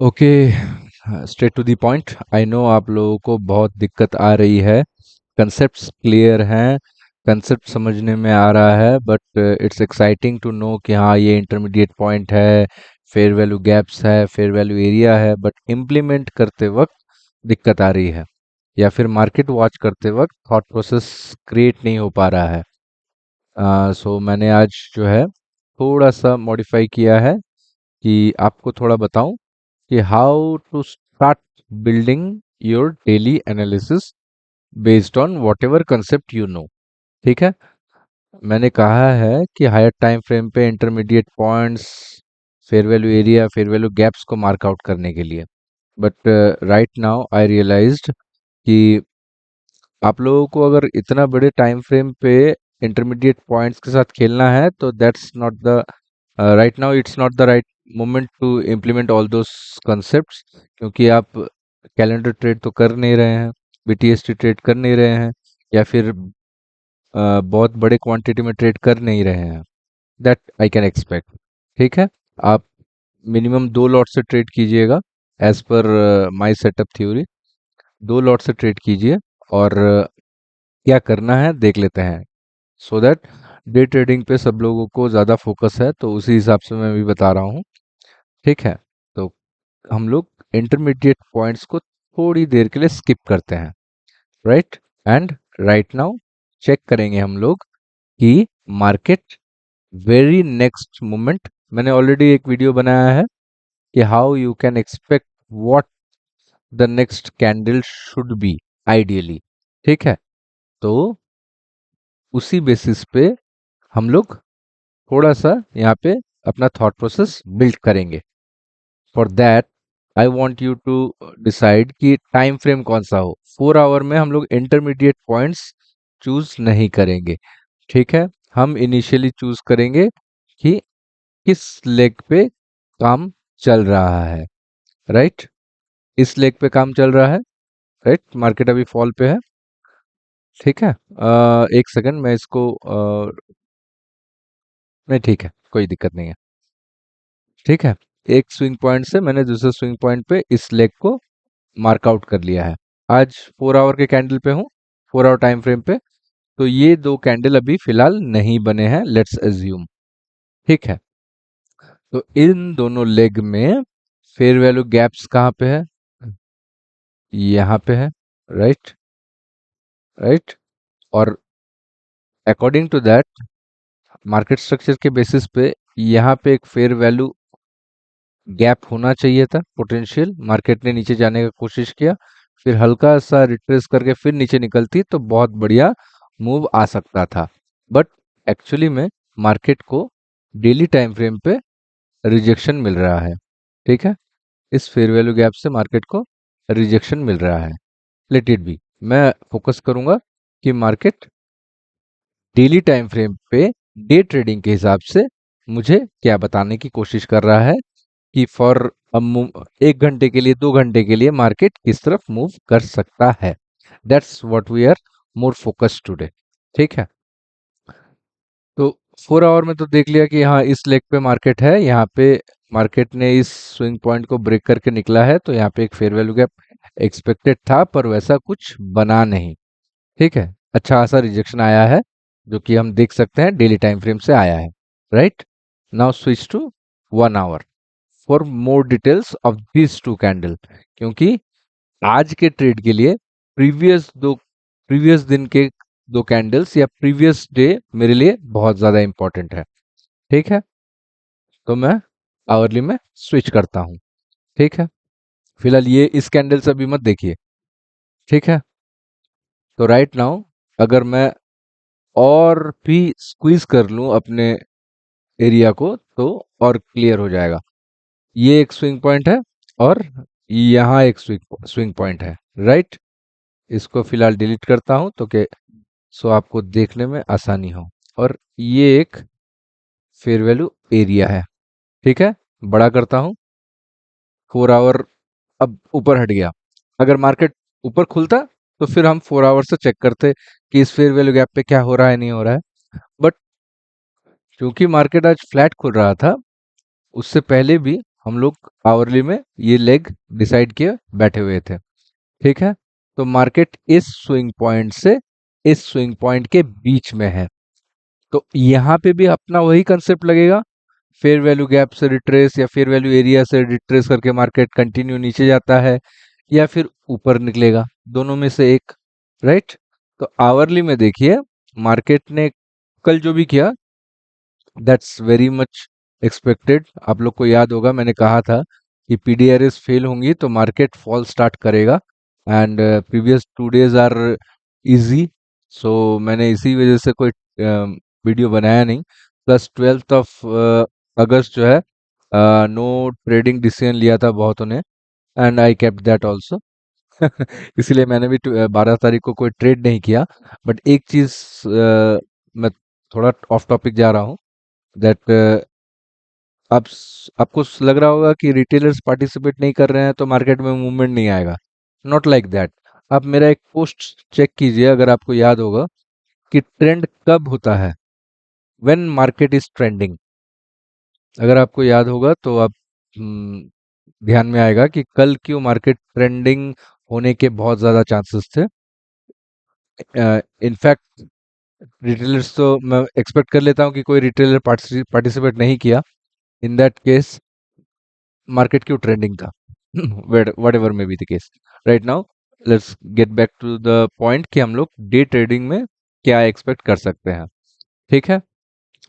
Okay, straight to the point. I know आप लोगों को बहुत दिक्कत आ रही है। कंसेप्ट्स क्लियर हैं, कंसेप्ट समझने में आ रहा है, but it's exciting to know कि हाँ ये इंटरमीडिएट पॉइंट है, फेयर वैल्यू गैप्स है, फेयर वैल्यू एरिया है, बट इम्प्लीमेंट करते वक्त दिक्कत आ रही है, या फिर मार्केट वॉच करते वक्त थॉट प्रोसेस क्रिएट नहीं हो पा रहा है। सो मैंने आज जो है थोड़ा सा मॉडिफाई किया है कि आपको थोड़ा बताऊं कि how to start building your daily analysis based on whatever concept you know. ठीक है, मैंने कहा है कि हायर टाइम फ्रेम पे intermediate points, fair value area, fair value gaps को मार्क आउट करने के लिए। But right now I realized कि आप लोगों को अगर इतना बड़े टाइम फ्रेम पे इंटरमीडिएट पॉइंट्स के साथ खेलना है तो that's not the right now, it's not the right moment to implement all those concepts, क्योंकि आप कैलेंडर ट्रेड तो कर नहीं रहे हैं, बीटीएसटी ट्रेड कर नहीं रहे हैं, या फिर बहुत बड़े क्वांटिटी में ट्रेड कर नहीं रहे हैं। That I can expect. ठीक है, आप मिनिमम 2 लॉट से ट्रेड कीजिएगा, as per my setup theory. 2 lot से ट्रेड कीजिए, और क्या करना है देख लेते हैं, सो दैट डे ट्रेडिंग पे सब लोगों को ज़्यादा फोकस है, तो उसी हिसाब से मैं भी बता रहा हूँ। ठीक है, तो हम लोग इंटरमीडिएट पॉइंट्स को थोड़ी देर के लिए स्किप करते हैं, right. And right now check करेंगे हम लोग कि मार्केट वेरी नेक्स्ट मोमेंट, मैंने ऑलरेडी एक वीडियो बनाया है कि how you can expect what the next candle should be ideally. ठीक है, तो उसी बेसिस पे हम लोग थोड़ा सा यहाँ पे अपना थॉट प्रोसेस बिल्ड करेंगे। For that I want you to decide कि टाइम फ्रेम कौन सा हो। 4 आवर में हम लोग इंटरमीडिएट पॉइंट्स चूज नहीं करेंगे। ठीक है, हम इनिशियली चूज करेंगे कि किस लेग पे काम चल रहा है, राइट। इस लेग पे काम चल रहा है, राइट, मार्केट अभी फॉल पे है। ठीक है, एक सेकंड मैं इसको नहीं, ठीक है, कोई दिक्कत नहीं है। ठीक है, एक स्विंग पॉइंट से मैंने दूसरे स्विंग पॉइंट पे इस लेग को मार्कआउट कर लिया है। आज 4 आवर के कैंडल पे हूँ, 4 आवर टाइम फ्रेम पे। तो ये दो कैंडल अभी फिलहाल नहीं बने हैं, लेट्स एज्यूम। ठीक है, तो इन दोनों लेग में फेयर वैल्यू गैप्स कहाँ पे है? यहाँ पे है, राइट, राइट। और according to that market structure के बेसिस पे यहाँ पे एक फेयर वैल्यू गैप होना चाहिए था, पोटेंशियल। मार्केट ने नीचे जाने का कोशिश किया, फिर हल्का सा रिट्रेस करके फिर नीचे निकलती तो बहुत बढ़िया मूव आ सकता था। बट एक्चुअली में मार्केट को डेली टाइम फ्रेम पे रिजेक्शन मिल रहा है। ठीक है, इस फेयर वैल्यू गैप से मार्केट को रिजेक्शन मिल रहा है। लेट इट बी, मैं फोकस करूंगा कि मार्केट डेली टाइम फ्रेम पे डे ट्रेडिंग के हिसाब से मुझे क्या बताने की कोशिश कर रहा है कि फॉर 1 घंटे के लिए, 2 घंटे के लिए मार्केट किस तरफ मूव कर सकता है। That's what we are more focused today. ठीक है, तो 4 आवर में तो देख लिया कि हाँ इस लेग पे मार्केट है, यहाँ पे मार्केट ने इस स्विंग पॉइंट को ब्रेक करके निकला है, तो यहाँ पे एक फेयर वैल्यू गैप एक्सपेक्टेड था, पर वैसा कुछ बना नहीं। ठीक है, अच्छा खासा रिजेक्शन आया है, जो कि हम देख सकते हैं डेली टाइम फ्रेम से आया है, right. Now switch to 1 hour for more details of this two candle, क्योंकि आज के ट्रेड के लिए प्रीवियस दिन के 2 कैंडल्स या प्रीवियस डे मेरे लिए बहुत ज्यादा इंपॉर्टेंट है। ठीक है, तो मैं आवरली में स्विच करता हूँ। ठीक है, फिलहाल ये इस कैंडल से अभी मत देखिए। ठीक है, तो राइट नाउ अगर मैं और भी स्क्वीज कर लूं अपने एरिया को तो और क्लियर हो जाएगा। ये एक स्विंग पॉइंट है, और यहाँ एक स्विंग पॉइंट है, राइट। इसको फिलहाल डिलीट करता हूं तो कि सो आपको देखने में आसानी हो। और ये एक फेयर वैल्यू एरिया है। ठीक है, बड़ा करता हूं। 4 आवर अब ऊपर हट गया। अगर मार्केट ऊपर खुलता तो फिर हम 4 आवर से चेक करते कि इस फेयर वैल्यू गैप पे क्या हो रहा है, नहीं हो रहा है। बट क्योंकि मार्केट आज फ्लैट खुल रहा था, उससे पहले भी हम लोग आवरली में ये लेग डिसाइड किए बैठे हुए थे। ठीक है, तो मार्केट इस स्विंग पॉइंट से इस स्विंग पॉइंट के बीच में है, तो यहाँ पे भी अपना वही कंसेप्ट लगेगा, फेयर वैल्यू गैप से रिट्रेस या फेयर वैल्यू एरिया से रिट्रेस करके मार्केट कंटिन्यू नीचे जाता है या फिर ऊपर निकलेगा, दोनों में से एक। राइट, तो आवरली में देखिए मार्केट ने कल जो भी किया दैट्स वेरी मच एक्सपेक्टेड। आप लोग को याद होगा मैंने कहा था कि पीडीआरएस फेल होंगी तो मार्केट फॉल स्टार्ट करेगा, and previous 2 days are easy, so मैंने इसी वजह से कोई वीडियो बनाया नहीं। प्लस 12 ऑफ अगस्त जो है नो ट्रेडिंग डिसीजन लिया था बहुतों ने, and I kept that also. इसलिए मैंने भी 12 तारीख को कोई ट्रेड नहीं किया। बट एक चीज मैं थोड़ा ऑफ टॉपिक जा रहा हूँ, दैट आपको लग रहा होगा कि रिटेलर्स पार्टिसिपेट नहीं कर रहे हैं तो मार्केट में मूवमेंट नहीं आएगा। Not like that. आप मेरा एक पोस्ट चेक कीजिए, अगर आपको याद होगा कि ट्रेंड कब होता है, व्हेन मार्केट इज ट्रेंडिंग। अगर आपको याद होगा तो आप ध्यान में आएगा कि कल क्यों मार्केट ट्रेंडिंग होने के बहुत ज़्यादा चांसेस थे। इनफैक्ट रिटेलर्स तो मैं एक्सपेक्ट कर लेता हूँ कि कोई रिटेलर पार्टिसिपेट नहीं किया, इन दैट केस मार्केट क्यों ट्रेंडिंग था। Whatever may be the case. Right now let's get back to the point कि हम लोग डे ट्रेडिंग में क्या एक्सपेक्ट कर सकते हैं। ठीक है,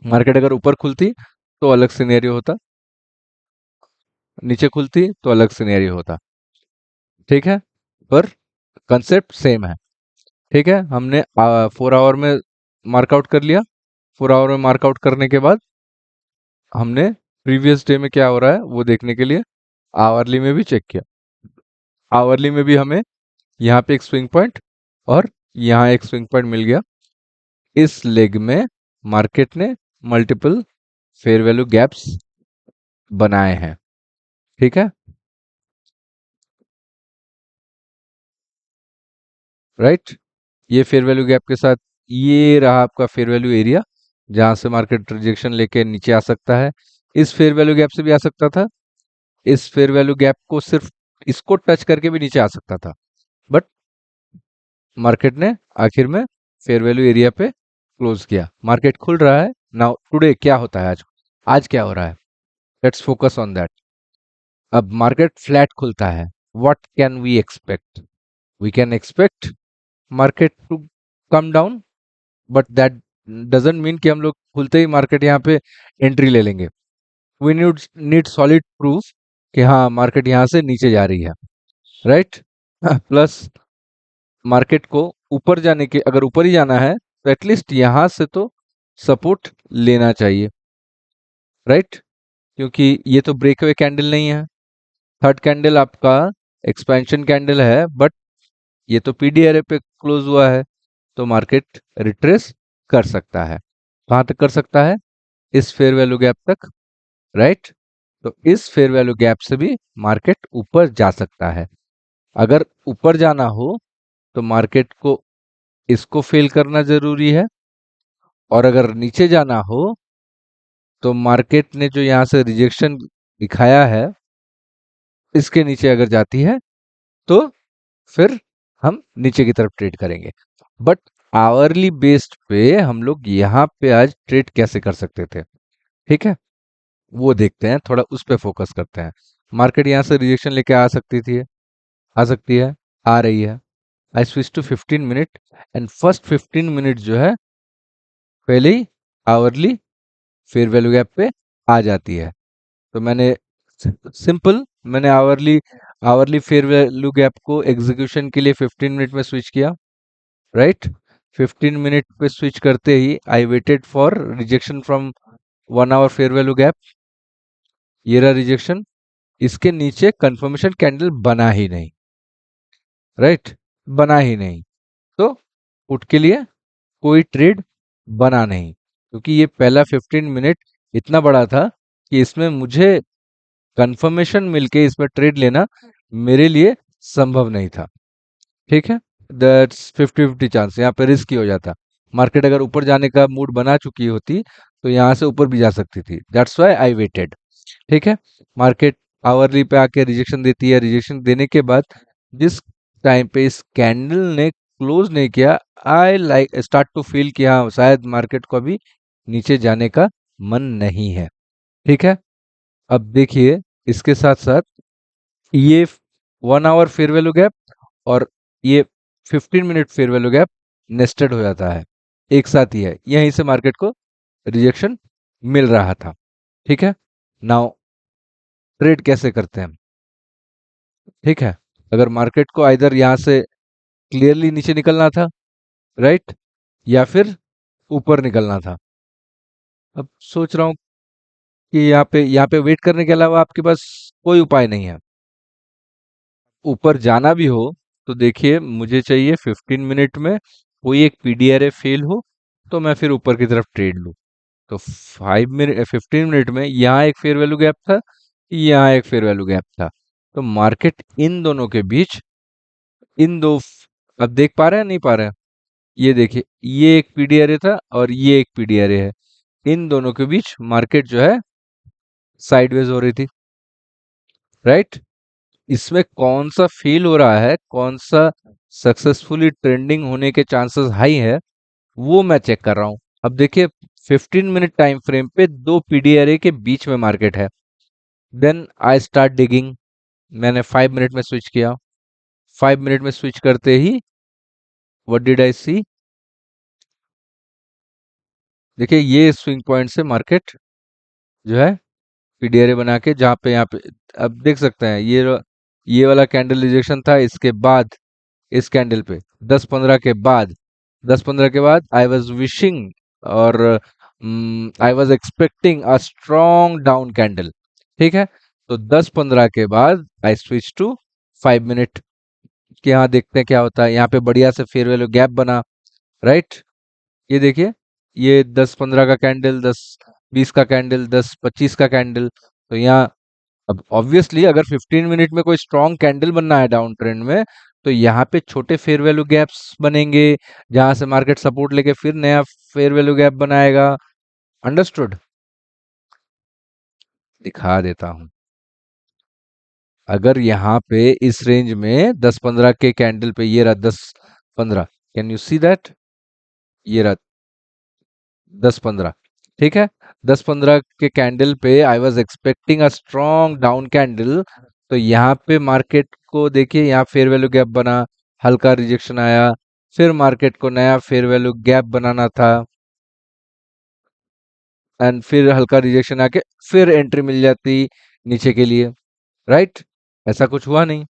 मार्केट अगर ऊपर खुलती तो अलग सिनेरियो होता, नीचे खुलती तो अलग सिनेरियो होता। ठीक है, पर कंसेप्ट सेम है। ठीक है, हमने 4 आवर में मार्कआउट कर लिया। 4 आवर में मार्कआउट करने के बाद हमने प्रीवियस डे में क्या हो रहा है वो देखने के लिए आवरली में भी चेक किया। आवरली में भी हमें यहाँ पे एक स्विंग पॉइंट और यहाँ एक स्विंग पॉइंट मिल गया। इस लेग में मार्केट ने मल्टीपल फेयर वैल्यू गैप्स बनाए हैं। ठीक है, राइट, ये फेयर वैल्यू गैप के साथ ये रहा आपका फेयर वैल्यू एरिया, जहां से मार्केट रिजेक्शन लेके नीचे आ सकता है। इस फेयर वैल्यू गैप से भी आ सकता था, इस फेयर वैल्यू गैप को सिर्फ इसको टच करके भी नीचे आ सकता था, बट मार्केट ने आखिर में फेयर वैल्यू एरिया पे क्लोज किया। मार्केट खुल रहा है नाउ, टुडे क्या होता है, आज आज क्या हो रहा है, लेट्स फोकस ऑन दैट। अब मार्केट फ्लैट खुलता है, what can we expect, we can expect market to come down, but that doesn't mean कि हम लोग खुलते ही मार्केट यहाँ पे एंट्री ले लेंगे। वी नीड सॉलिड प्रूफ कि हाँ मार्केट यहाँ से नीचे जा रही है। राइट, प्लस मार्केट को ऊपर जाने के, अगर ऊपर ही जाना है तो एटलीस्ट यहाँ से तो सपोर्ट लेना चाहिए। राइट, क्योंकि ये तो ब्रेकअवे कैंडल नहीं है, थर्ड कैंडल आपका एक्सपेंशन कैंडल है, बट ये तो पीडीआरए पे क्लोज हुआ है, तो मार्केट रिट्रेस कर सकता है। कहाँ तक कर सकता है, इस फेयर वैल्यू गैप तक। राइट, तो इस फेयर वैल्यू गैप से भी मार्केट ऊपर जा सकता है। अगर ऊपर जाना हो तो मार्केट को इसको फेल करना जरूरी है, और अगर नीचे जाना हो तो मार्केट ने जो यहाँ से रिजेक्शन दिखाया है इसके नीचे अगर जाती है तो फिर हम नीचे की तरफ ट्रेड करेंगे। बट आवरली बेस्ड पे हम लोग यहाँ पे आज ट्रेड कैसे कर सकते थे, ठीक है, वो देखते हैं, थोड़ा उस पे फोकस करते हैं। मार्केट यहाँ से रिजेक्शन लेके आ सकती थी, आ सकती है, आ रही है। I switch to 15 minute, and first 15 minute जो है पहले ही आवरली फेयर वैल्यू गैप पे आ जाती है। तो मैंने सिंपल मैंने hourly hourly fair value gap को एग्जीक्यूशन के लिए 15 मिनट में स्विच किया। राइट, 15 मिनट पे स्विच करते ही I waited for rejection from 1 hour fair value gap. ये रहा रिजेक्शन, इसके नीचे कंफर्मेशन कैंडल बना ही नहीं। राइट, बना ही नहीं, तो पुट के लिए कोई ट्रेड बना नहीं, क्योंकि ये पहला 15 मिनट इतना बड़ा था कि इसमें मुझे कंफर्मेशन मिलके इसमें ट्रेड लेना मेरे लिए संभव नहीं था। ठीक है, दैट्स 50-50 चांस, यहाँ पे रिस्क हो जाता। मार्केट अगर ऊपर जाने का मूड बना चुकी होती तो यहाँ से ऊपर भी जा सकती थी, दैट्स व्हाई आई वेटेड। ठीक है, मार्केट आवरली पे आके रिजेक्शन देती है, रिजेक्शन देने के बाद जिस टाइम पे इस कैंडल ने क्लोज नहीं किया, I like start to feel कि हाँ शायद मार्केट को अभी नीचे जाने का मन नहीं है। ठीक है, अब देखिए इसके साथ साथ ये 1 आवर फेयर वैल्यू गैप और ये 15 minute fair value gap nested हो जाता है, एक साथ ही है, यहीं से मार्केट को रिजेक्शन मिल रहा था। ठीक है, नाउ ट्रेड कैसे करते हैं? ठीक है, अगर मार्केट को आइदर यहाँ से क्लियरली नीचे निकलना था, राइट, या फिर ऊपर निकलना था। अब सोच रहा हूँ कि यहाँ पे वेट करने के अलावा आपके पास कोई उपाय नहीं है। ऊपर जाना भी हो तो देखिए मुझे चाहिए 15 मिनट में कोई एक पीडीआरए फेल हो तो मैं फिर ऊपर की तरफ ट्रेड लूँ। तो 15 मिनट में यहाँ एक फेयर वैल्यू गैप था, यहाँ एक फेयर वैल्यू गैप था, तो मार्केट इन दोनों के बीच, इन दो, अब देख पा रहे हैं नहीं पा रहे हैं? ये देखिए ये एक पीडीआरए था और ये एक पीडीआरए है, इन दोनों के बीच मार्केट जो है साइडवेज हो रही थी, राइट। इसमें कौन सा फेल हो रहा है, कौन सा सक्सेसफुली ट्रेंडिंग होने के चांसेस हाई है, वो मैं चेक कर रहा हूं। अब देखिए 15 मिनट टाइम फ्रेम पे दो पीडीआरए के बीच में मार्केट है, देन आई स्टार्ट डिगिंग। मैंने 5 मिनट में स्विच किया, 5 मिनट में स्विच करते ही व्हाट डिड आई सी, देखिए ये स्विंग पॉइंट से मार्केट जो है पीडीआरए बना के, जहाँ पे यहाँ पे अब देख सकते हैं ये वाला कैंडल रिजेक्शन था, इसके बाद इस कैंडल पे 10-15 के बाद, 10-15 के बाद आई वाज विशिंग और आई was expecting a strong down candle. ठीक है, तो 10-15 के बाद आई स्विच टू 5 मिनट कि यहाँ देखते हैं क्या होता है। यहाँ पे बढ़िया से फेयर वैल्यू गैप बना, राइट। ये देखिए ये 10-15 का कैंडल, 10-20 का कैंडल, 10-25 का कैंडल, तो यहाँ अब ऑब्वियसली अगर 15 मिनट में कोई स्ट्रॉन्ग कैंडल बनना है डाउन ट्रेंड में, तो यहाँ पे छोटे फेयर वैल्यू गैप्स बनेंगे, जहां से मार्केट सपोर्ट लेके फिर नया फेयर वैल्यू गैप बनाएगा। अंडरस्टूड? दिखा देता हूं। अगर यहाँ पे इस रेंज में 10-15 के कैंडल पे, ये रहा 10-15, कैन यू सी दैट, ये रहा 10-15, ठीक है। 10-15 के कैंडल पे आई was expecting a strong down candle, तो यहाँ पे मार्केट को देखिए यहाँ फेयर वैल्यू गैप बना, हल्का रिजेक्शन आया, फिर मार्केट को नया फेयर वैल्यू गैप बनाना था, एंड फिर हल्का रिजेक्शन आके फिर एंट्री मिल जाती नीचे के लिए, राइट। ऐसा कुछ हुआ नहीं,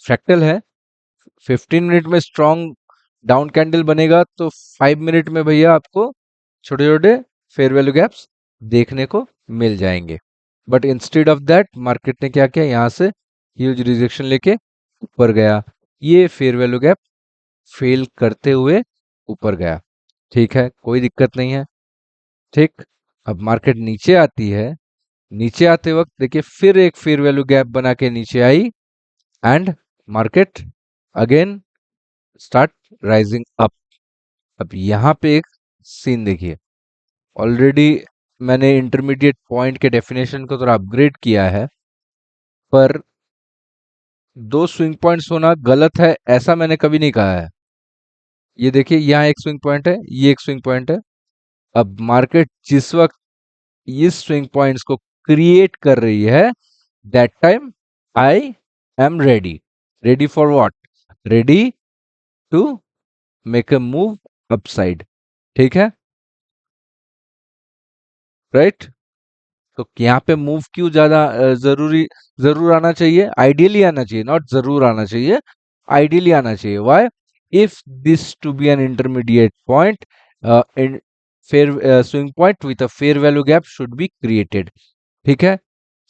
फ्रैक्टल है। 15 मिनट में स्ट्रॉन्ग डाउन कैंडल बनेगा तो 5 मिनट में भैया आपको छोटे छोटे फेयर वैल्यू गैप्स देखने को मिल जाएंगे। But instead of that market ने क्या किया, यहाँ से ह्यूज रिजेक्शन लेके ऊपर गया, ये फेयर वैल्यू गैप फेल करते हुए ऊपर गया। ठीक है, कोई दिक्कत नहीं है। ठीक, अब मार्केट नीचे आती है, नीचे आते वक्त देखिए फिर एक फेयर वैल्यू गैप बना के नीचे आई, and market again start rising up. अब यहाँ पे एक सीन देखिए, ऑलरेडी मैंने इंटरमीडिएट पॉइंट के डेफिनेशन को थोड़ा अपग्रेड किया है, पर दो स्विंग पॉइंट्स होना गलत है ऐसा मैंने कभी नहीं कहा है। ये देखिए यहाँ एक स्विंग पॉइंट है, ये एक स्विंग पॉइंट है। अब मार्केट जिस वक्त इस स्विंग पॉइंट्स को क्रिएट कर रही है, that time I am ready. Ready for what? Ready to make a move upside. ठीक है, राइट। तो यहाँ पे मूव क्यों ज्यादा जरूर आना चाहिए, आइडियली आना चाहिए, नॉट जरूर आना चाहिए, आइडियली आना चाहिए। Why? If this to be an intermediate point, in fair swing point with a fair value gap should be created. ठीक है,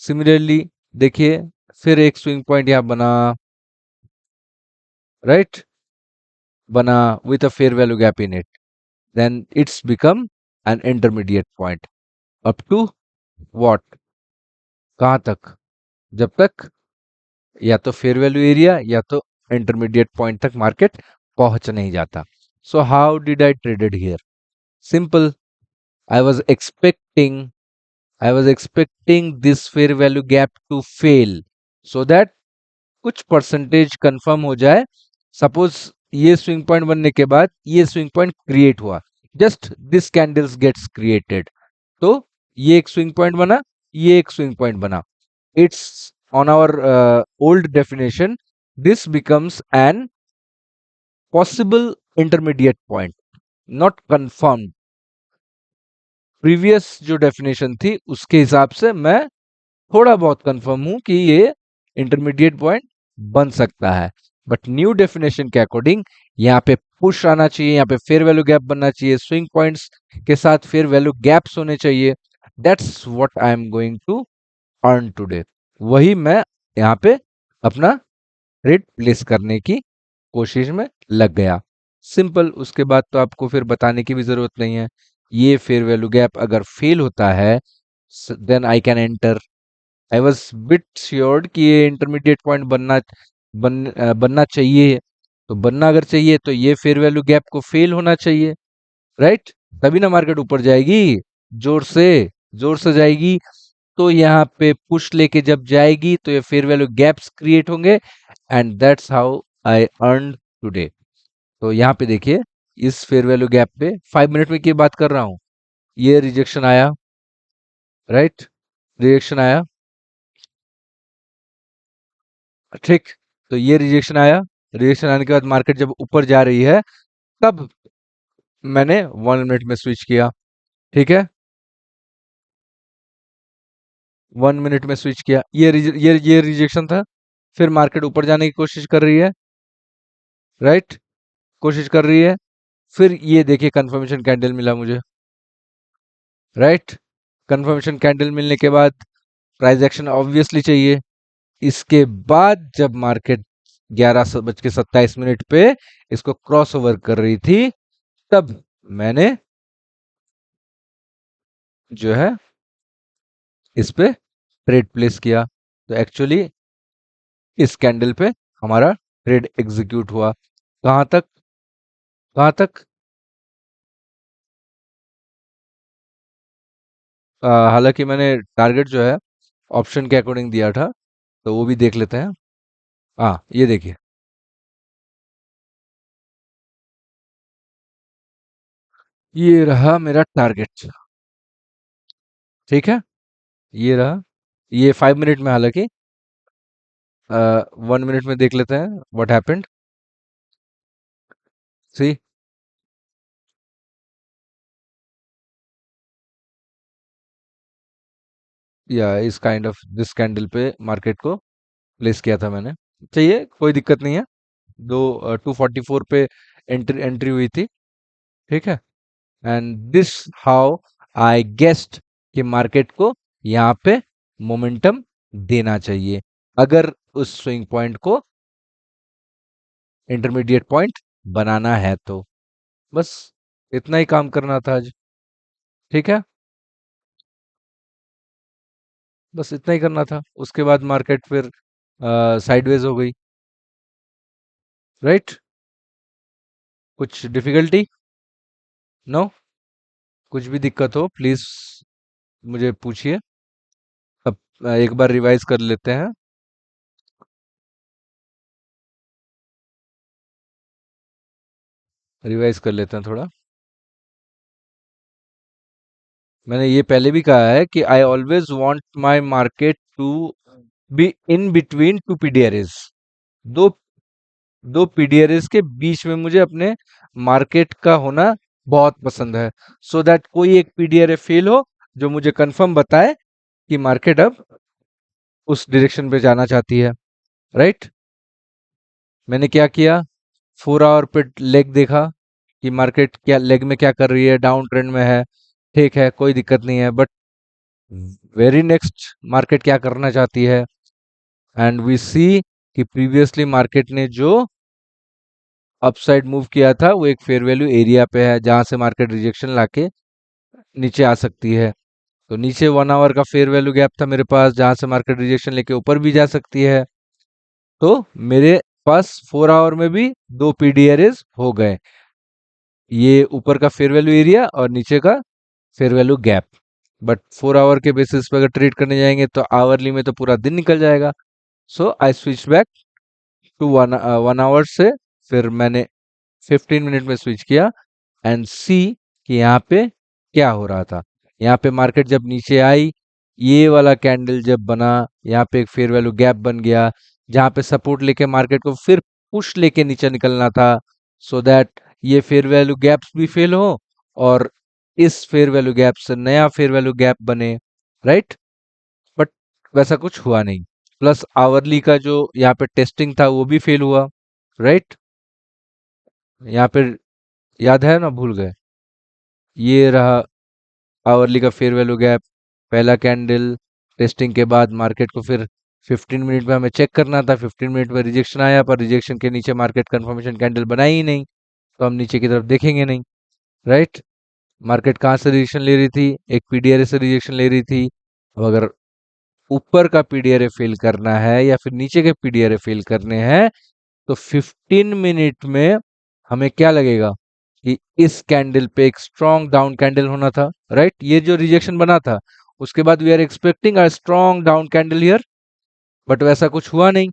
सिमिलरली देखिए फिर एक स्विंग पॉइंट यहाँ बना, राइट, बना with a fair value gap in it, then it's become an intermediate point up to what, कहाँ तक? जब तक या तो फेयर वैल्यू एरिया या तो इंटरमीडिएट पॉइंट तक मार्केट पहुंच नहीं जाता। So how did I traded here? Simple, I was expecting I was expecting this fair value gap to fail so that कुछ परसेंटेज कंफर्म हो जाए। सपोज ये स्विंग पॉइंट बनने के बाद ये स्विंग पॉइंट क्रिएट हुआ, just this candles gets created, तो ये एक स्विंग पॉइंट बना, ये एक स्विंग पॉइंट बना। It's on our old definition this becomes an possible intermediate point, not confirmed. Previous जो डेफिनेशन थी उसके हिसाब से मैं थोड़ा बहुत कंफर्म हूं कि ये इंटरमीडिएट पॉइंट बन सकता है, बट न्यू डेफिनेशन के अकॉर्डिंग यहाँ पे पुश आना चाहिए, यहाँ पे फेयर वैल्यू गैप बनना चाहिए, स्विंग पॉइंट्स के साथ फेयर वैल्यू गैप्स होने चाहिए। That's what I am going to earn today. वही मैं यहाँ पे अपना ट्रेड प्लेस करने की कोशिश में लग गया। सिंपल। उसके बाद तो आपको फिर बताने की भी जरूरत नहीं है। ये फेयर वैल्यू गैप अगर फेल होता है then I can enter. I was bit sure कि ये इंटरमीडिएट पॉइंट बनना चाहिए। तो बनना अगर चाहिए तो ये फेयर वैल्यू गैप को फेल होना चाहिए, राइट? तभी ना मार्केट ऊपर जाएगी, जोर से, जोर से जाएगी। तो यहाँ पे पुश लेके जब जाएगी तो ये फेयर वैल्यू गैप्स क्रिएट होंगे and that's how I earn today. तो यहाँ पे देखिए इस फेयर वैल्यू गैप पे 5 मिनट में की बात कर रहा हूँ, ये रिजेक्शन आया, राइट? रिजेक्शन आया, ठीक। तो ये रिजेक्शन आया, रिजेक्शन आने के बाद मार्केट जब ऊपर जा रही है तब मैंने 1 मिनट में स्विच किया, ठीक है? 1 मिनट में स्विच किया, ये रिजेक्शन था। फिर मार्केट ऊपर जाने की कोशिश कर रही है, राइट? कोशिश कर रही है। फिर ये देखिए कंफर्मेशन कैंडल मिला मुझे, राइट? कंफर्मेशन कैंडल मिलने के बाद प्राइस एक्शन ऑब्वियसली चाहिए। इसके बाद जब मार्केट 11:27 पे इसको क्रॉस ओवर कर रही थी तब मैंने जो है इस पे ट्रेड प्लेस किया। तो एक्चुअली इस कैंडल पे हमारा ट्रेड एग्जीक्यूट हुआ। कहां तक? कहां तक? हालांकि मैंने टारगेट जो है ऑप्शन के अकॉर्डिंग दिया था, तो वो भी देख लेते हैं। हाँ, ये देखिए, ये रहा मेरा टारगेट, ठीक है? ये रहा, ये 5 मिनट में, हालांकि 1 मिनट में देख लेते हैं व्हाट हैपेंड। सी, या इस काइंड ऑफ दिस कैंडल पे मार्केट को प्लेस किया था मैंने। चाहिए, कोई दिक्कत नहीं है। 244 पे एंट्री एंट्री हुई थी, ठीक है? And this how I guessed कि मार्केट को यहाँ पे मोमेंटम देना चाहिए अगर उस स्विंग पॉइंट को इंटरमीडिएट पॉइंट बनाना है तो। बस इतना ही काम करना था आज, ठीक है? बस इतना ही करना था। उसके बाद मार्केट फिर साइडवेज हो गई, राइट? कुछ डिफिकल्टी? नो? कुछ भी दिक्कत हो प्लीज मुझे पूछिए। अब एक बार रिवाइज कर लेते हैं। रिवाइज कर लेते हैं थोड़ा। मैंने ये पहले भी कहा है कि I always want my market to be in between two PDRs. दो दो पीडीआरएस के बीच में मुझे अपने मार्केट का होना बहुत पसंद है, सो दैट कोई एक पीडीआरए फेल हो जो मुझे कंफर्म बताए कि मार्केट अब उस डायरेक्शन पे जाना चाहती है, राइट? मैंने क्या किया, 4 आवर पे लेग देखा कि मार्केट क्या लेग में क्या कर रही है, डाउन ट्रेंड में है, ठीक है, कोई दिक्कत नहीं है। बट वेरी नेक्स्ट मार्केट क्या करना चाहती है, एंड वी सी कि प्रीवियसली मार्केट ने जो अपसाइड मूव किया था वो एक फेयर वैल्यू एरिया पे है जहां से मार्केट रिजेक्शन लाके नीचे आ सकती है। तो नीचे 1 आवर का फेयर वैल्यू गैप था मेरे पास जहां से मार्केट रिजेक्शन लेके ऊपर भी जा सकती है। तो मेरे पास 4 आवर में भी दो पीडीआरएस हो गए, ये ऊपर का फेयर वैल्यू एरिया और नीचे का fair value gap. But 4 hour के बेसिस पे अगर ट्रेड करने जाएंगे तो आवरली में तो पूरा दिन निकल जाएगा। So I switch back to 1 hour से, फिर मैंने 15 मिनट में स्विच किया एंड सी कि यहाँ पे क्या हो रहा था। यहाँ पे मार्केट जब नीचे आई, ये वाला कैंडल जब बना, यहाँ पे एक फेयर वैल्यू गैप बन गया, जहाँ पे सपोर्ट लेके मार्केट को फिर पुश लेके नीचे निकलना था, सो दैट ये फेयर वैल्यू गैप्स भी फेल हो और इस फेयर वैल्यू गैप से नया फेयर वैल्यू गैप बने, राइट। बट वैसा कुछ हुआ नहीं। प्लस आवरली का जो यहाँ पे टेस्टिंग था वो भी फेल हुआ, राइट। यहाँ पे याद है ना, भूल गए। ये रहा आवरली का फेयर वैल्यू गैप, पहला कैंडल टेस्टिंग के बाद मार्केट को फिर 15 मिनट में हमें चेक करना था। 15 मिनट में रिजेक्शन आया, पर रिजेक्शन के नीचे मार्केट कंफर्मेशन कैंडल बनाई ही नहीं, तो हम नीचे की तरफ देखेंगे नहीं, राइट। मार्केट कहाँ से रिजेक्शन ले रही थी? एक पीडीआरए से रिजेक्शन ले रही थी। अब अगर ऊपर का पीडीआरए फेल करना है या फिर नीचे के पीडीआरए फेल करने हैं, तो 15 मिनट में हमें क्या लगेगा कि इस कैंडल पे एक स्ट्रॉन्ग डाउन कैंडल होना था, राइट। ये जो रिजेक्शन बना था उसके बाद we are expecting a strong down candle here, but वैसा कुछ हुआ नहीं।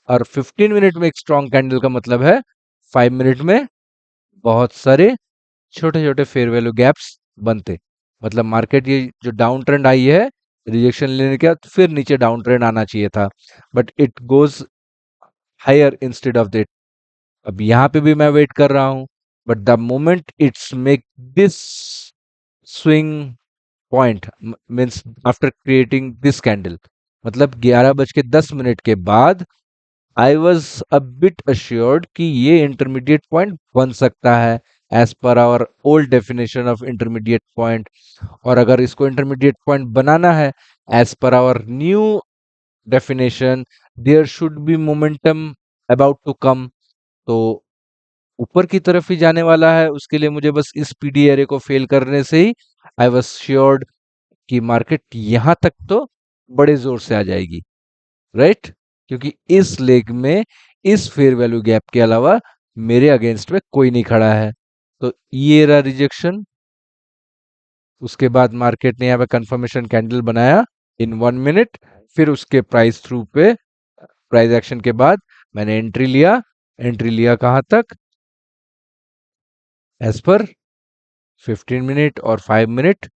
और 15 मिनट में एक स्ट्रॉन्ग कैंडल का मतलब है 5 मिनट में बहुत सारे छोटे छोटे फेयर वैल्यू गैप्स बनते। मतलब मार्केट ये जो डाउन ट्रेंड आई है, रिजेक्शन लेने के बाद फिर नीचे डाउन ट्रेंड आना चाहिए था, but it goes higher instead of that. अब यहाँ पे भी मैं वेट कर रहा हूँ, but the moment it's make this swing point, means after creating this candle, मतलब 11:10 के बाद I was a bit assured कि ये इंटरमीडिएट पॉइंट बन सकता है as per our old definition of intermediate point. और अगर इसको इंटरमीडिएट पॉइंट बनाना है as per our new definition, there should be momentum about to come. तो ऊपर की तरफ ही जाने वाला है, उसके लिए मुझे बस इस पीडी एरे को फेल करने से ही आई वॉज श्योर्ड कि मार्केट यहां तक तो बड़े जोर से आ जाएगी, राइट। क्योंकि इस लेग में इस फेयर वैल्यू गैप के अलावा मेरे अगेंस्ट में कोई नहीं खड़ा है। तो ये रहा रिजेक्शन। उसके बाद मार्केट ने यहाँ पे कंफर्मेशन कैंडल बनाया इन 1 मिनट, फिर उसके प्राइस थ्रू पे प्राइस एक्शन के बाद मैंने एंट्री लिया। एंट्री लिया कहां तक? एज पर 15 मिनट और 5 मिनट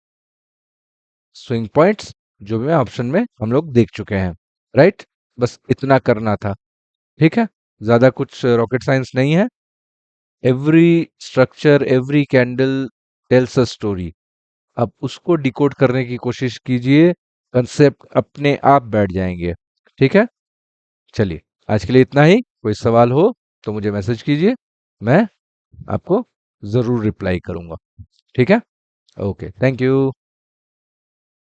स्विंग पॉइंट्स जो भी ऑप्शन में हम लोग देख चुके हैं, राइट। बस इतना करना था, ठीक है। ज्यादा कुछ रॉकेट साइंस नहीं है। Every structure, every candle tales a story. अब उसको डिकोड करने की कोशिश कीजिए, कंसेप्ट अपने आप बैठ जाएंगे, ठीक है। चलिए, आज के लिए इतना ही। कोई सवाल हो तो मुझे मैसेज कीजिए, मैं आपको जरूर रिप्लाई करूंगा, ठीक है। Okay, thank you.